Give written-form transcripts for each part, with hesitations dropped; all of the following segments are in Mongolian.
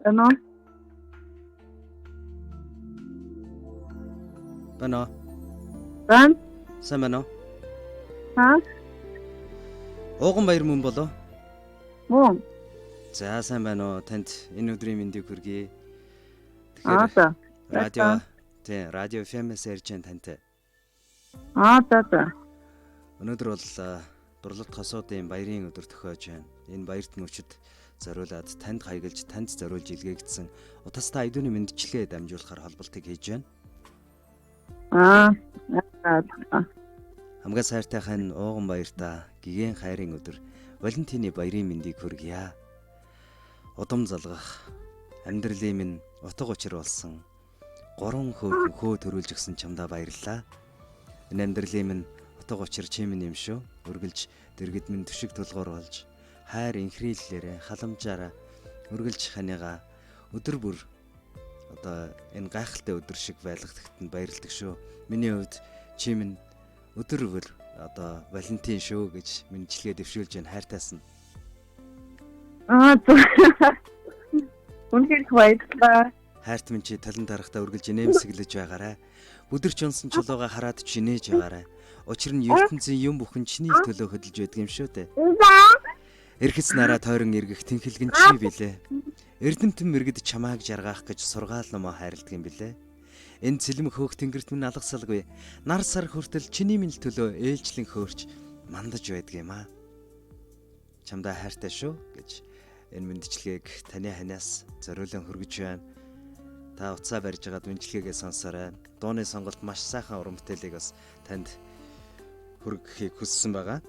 Ano? Байна. Дан? Сайн байна уу? Аа? Ууган баяр мөн болоо. Мөн. За сайн байна уу? Танд энэ өдрийн мэндийг хүргэе. За. радио FM-с ярьж тантай. За. Өнөөдөр бол дурлалт хосуудын баярын өдөр тохиож байна. Энэ баярт мөчөд зориулаад танд хаягалж, танд зориулж илгээгдсэн утастай айдууны мэндчлэгээ дамжуулахар холболтыг хийж байна. Хамгаа сайртайхан ууган баяртаа гигэн хайрын өдөр Валентины баярын мэндийг хүргье. Удам залгах амьдралын минь утга учир болсон 3 хөө төрүүлж өгсөн чамдаа баярлалаа. Энэ амьдралын минь утга учир чи минь юм шүү. Үргэлж дэргэд минь төшиг тулгуур болж хайр инхрийллээрээ халамжаараа үргэлж ханигаа өдөр бүр энэ гайхалтай өдөр шиг байлгахдагт нь баярлдаг шүү. Миний хувьд чи минь өдөр бүр Валентин шүү гэж мэндчилгээ дэвшүүлж байна хайртайсан. Үнхээр баярлалаа. Хайрт минь чи талан тарахтаа үргэлж инээмсэглэж байгаарай. Бүдэрч унсан чулууга хараад чинээж байгаарай. Учир нь ертөнцийн юм бүхэн чиний төлөө хөдөлж байдаг юм шүү дээ. Эрхэс нараа тойрон эргэх тэнхэлгэн чи билээ. Эрдэмтэн мэрэгд чамааг жаргаах гэж сургаал номоо хайрладаг юм билээ. Энэ цэлмэг хөөх тэнгэрт минь алгасалгүй. Нар сар хүртэл чиний минь төлөө ээлжлэн хөөрч мандаж байдаг юм аа. Чамдаа хайртай шүү гэж энэ мэндчилгээг таны ханаас зориулан хүргэж байна. Та уцаа барьж байгаад мэндчилгээгээ сонсоорой. Дууны сонголт маш сайхан уран бүтээлийг бас танд хүргэхийг хүссэн байгаа.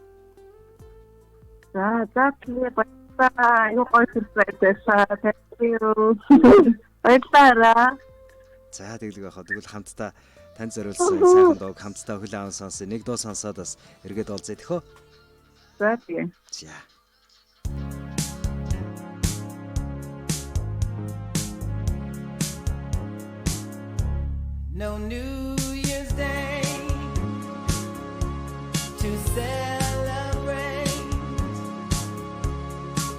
За тэгээ баярлалаа. Юу гоё хэлбэртэйсаа. Thank you. Баярлалаа. За тэглэг байхад тэгвэл хамтдаа танд зориулсан сайхан дууг хамтдаа хүлээн аван сонсъё. Нэг дуу сонсоод бас эргээд олзъя тэхөө. За тийм. За. No New Year's Day to celebrate.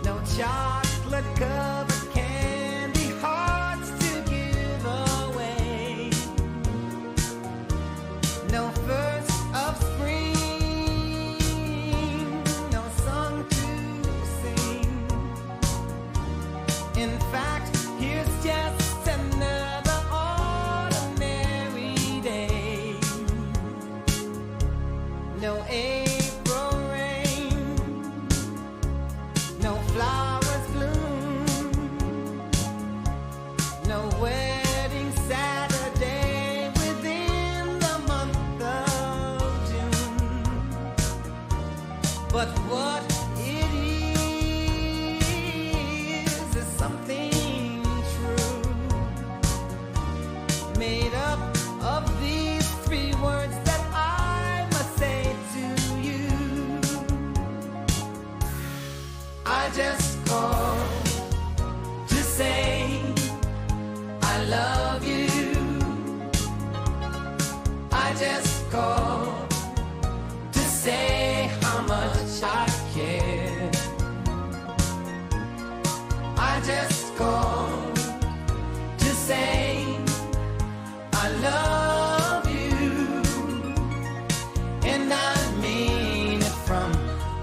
No chocolate covered candy hearts to give away. No first of spring, no song to sing. In fact, here's just another ordinary day. No April rain, no flowers bloom, no wedding Saturday within the month of June. But what it is something true, made up of these 3 words that I must say to you. I just called to say I love you. I just called to say how much I care. I just called to say I love you, and I mean it from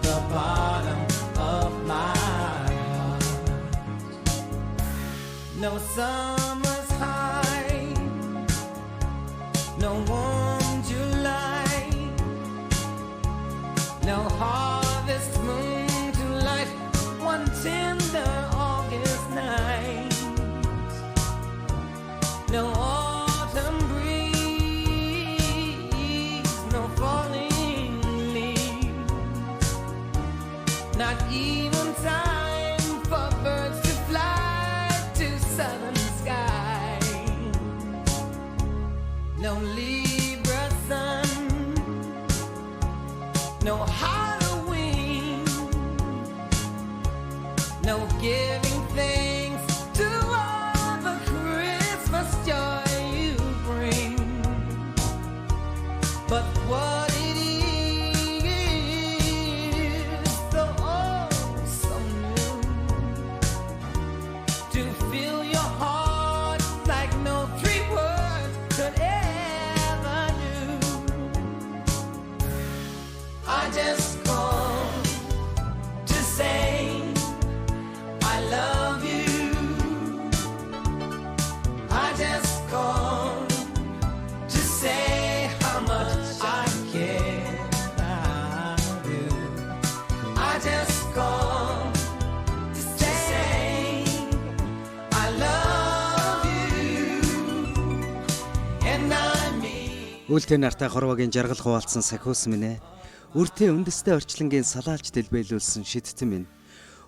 the bottom of my heart. No summer's high, no warm July, no harvest moon to light one tender August night. No autumn breeze, no falling leaves, not even time for birds to fly to southern skies. No leaves Үлтэй нартай хорвогийн жаргал хуваалцсан сахиус минь ээ. Үртээ үндэстэй орчлонгийн салаалж дэлбэлүүлсэн шидтэн минь.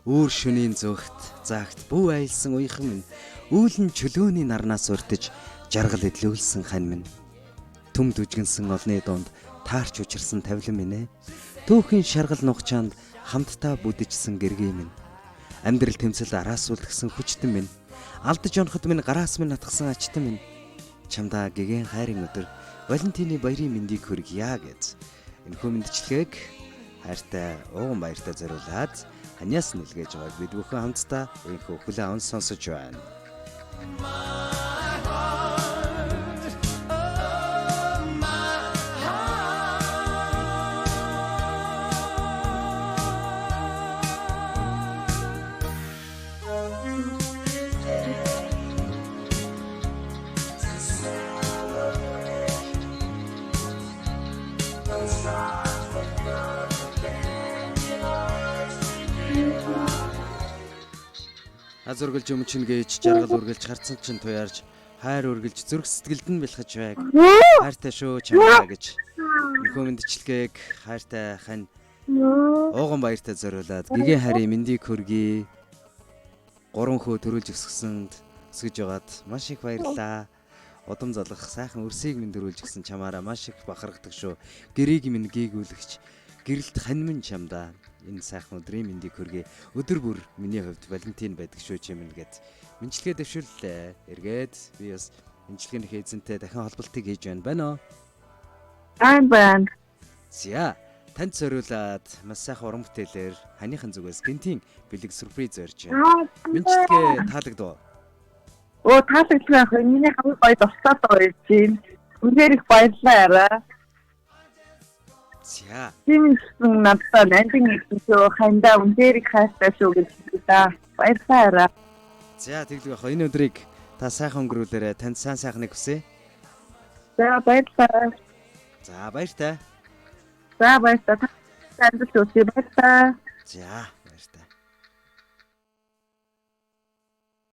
Үүр шөнийн зөөгт, заагт бүү айлсан уяхан минь. Үүлэн чөлөөний нарнаас урдж жаргал эдлүүлсэн хань минь. Түм дүжгэнсэн олны дунд таарч учирсан тавилан минь ээ. Түүхийн шаргал нухчаанд хамтдаа бүдчихсэн гэргий минь. Амьдрал тэмцэл араас үлдгэсэн хүчтэн минь. Алдаж оноход минь гараас минь натгсан ачтан минь. Чамдаа гэгэн хайрын өдөр Валентины баярын мэндийг хүргье гэж. Энэхүү мэндчлэгийг хайртай ууган баяртай зориулаад ханьяас нэлгээж байгааг бид бүхэн хамтдаа энэхүү хүлээн аван сонсож байна. Азургалж өмчин гэж жаргал үргэлж харцсан чин туяарж хайр үргэлж зүрх сэтгэлд нь бэлхэж байг. Хайртай шүү чамаа гэж. Энэхүү мэндчлэгийг хайртай хань ууган баяртай зориулаад гэгэн харийн мэндийг хүргэе. 3 хөө төрүүлж өсгөж байгаад маш их баярлаа. Удам залгах сайхан өрсийг минь төрүүлж гисэн чамаараа маш их бахархдаг шүү. Гэрийг минь гээгүүлэгч гэрэлт хань минь чамдаа энэ сайхан өдрийн мэндийг хүргэе. Өдөр бүр миний хувьд Валентин байдаг шүү чимэн гэд мэдлэгээ дэвшүүллээ. Эргээд би бас мэдлэгээний эзэнтэй дахин холболтыг хийж байна. байна. За танд зориулаад маш сайхан уран бүтээлээр ханыхын зүгээс гинтийн бэлэг сүрприз зорж байна. Мэдлэгээ таалагдав. Таалагдсан. Миний хамгийн гоё дуртай байж байна. Үнээр их баярлалаа. За. Тимсэн надад нандин ихтэй хандаа үнээр их хайртай шүү гэж хэлээ. Баярлалаа. За тэглэг ах энэ өдрийг та сайхан өнгөрүүлээрэ танд сайхныг хүсье. За баярлалаа. За баяртай. За баярлалаа. Танд ч үгүй баярлалаа. За.